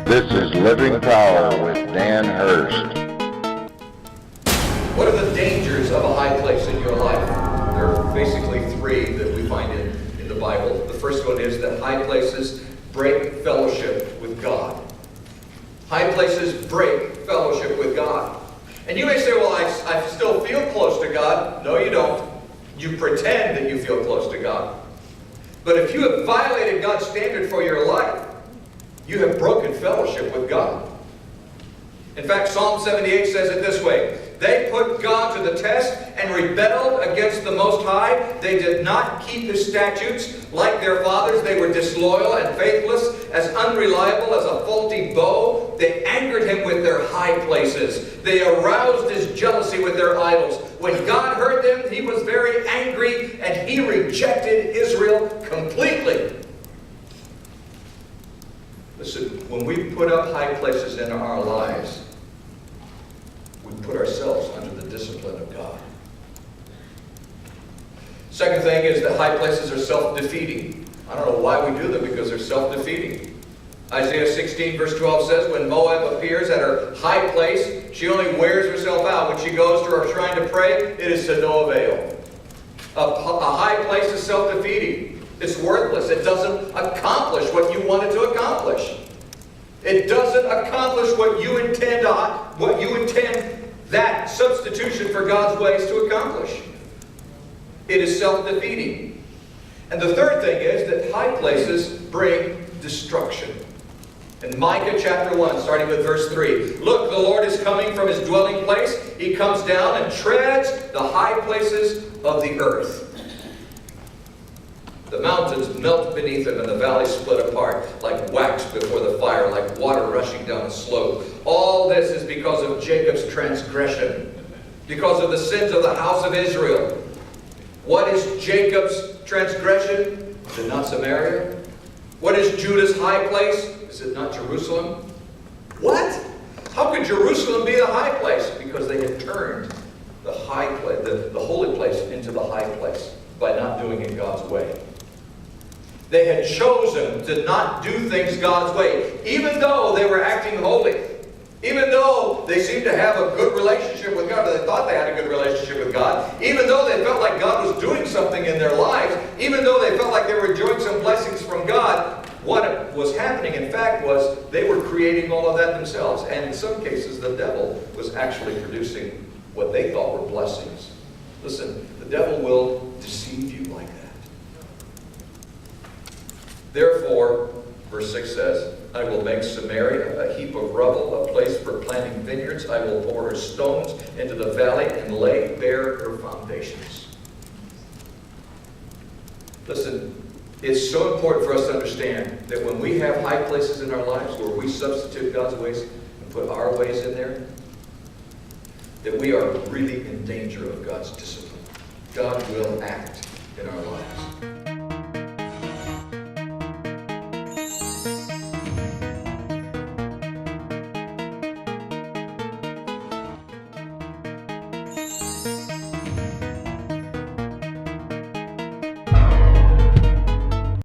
This is Living Power with Dan Hurst. What are the dangers of a high place in your life? There are basically three that we find in the Bible. The first one is that high places break fellowship with God. High places break fellowship with God. And you may say, well, I still feel close to God. No, you don't. You pretend that you feel close to God. But if you have violated God's standard for your life, you have broken fellowship with God. In fact, Psalm 78 says it this way: they put God to the test and rebelled against the Most High. They did not keep His statutes. Like their fathers, they were disloyal and faithless, as unreliable as a faulty bow. They angered Him with their high places. They aroused His jealousy with their idols. When God heard them, He was very angry, and He rejected Israel completely. Listen, when we put up high places in our lives, we put ourselves under the discipline of God. Second thing is that high places are self-defeating. I don't know why we do them, because they're self-defeating. Isaiah 16 verse 12 says, when Moab appears at her high place, she only wears herself out. When she goes to her shrine to pray, it is to no avail. A high place is self-defeating. It's worthless. It doesn't accomplish what you want it to accomplish. It doesn't accomplish what you intend that substitution for God's ways to accomplish. It is self-defeating. And the third thing is that high places bring destruction. In Micah chapter 1, starting with verse 3, look, the Lord is coming from His dwelling place. He comes down and treads the high places of the earth. The mountains melt beneath Him, and the valleys split apart like wax before the fire, like water rushing down a slope. All this is because of Jacob's transgression, because of the sins of the house of Israel. What is Jacob's transgression? Is it not Samaria? What is Judah's high place? Is it not Jerusalem? What? How could Jerusalem be the high place? Because they had turned the high place, the holy place, into the high place by not doing it God's way. They had chosen to not do things God's way, even though they were acting holy. Even though they seemed to have a good relationship with God, or they thought they had a good relationship with God, even though they felt like God was doing something in their lives, even though they felt like they were enjoying some blessings from God, what was happening, in fact, was they were creating all of that themselves. And in some cases, the devil was actually producing what they thought were blessings. Listen, the devil will deceive you like that. Therefore, verse 6 says, I will make Samaria a heap of rubble, a place for planting vineyards. I will pour her stones into the valley and lay bare her foundations. Listen, it's so important for us to understand that when we have high places in our lives where we substitute God's ways and put our ways in there, that we are really in danger of God's discipline. God will act in our lives.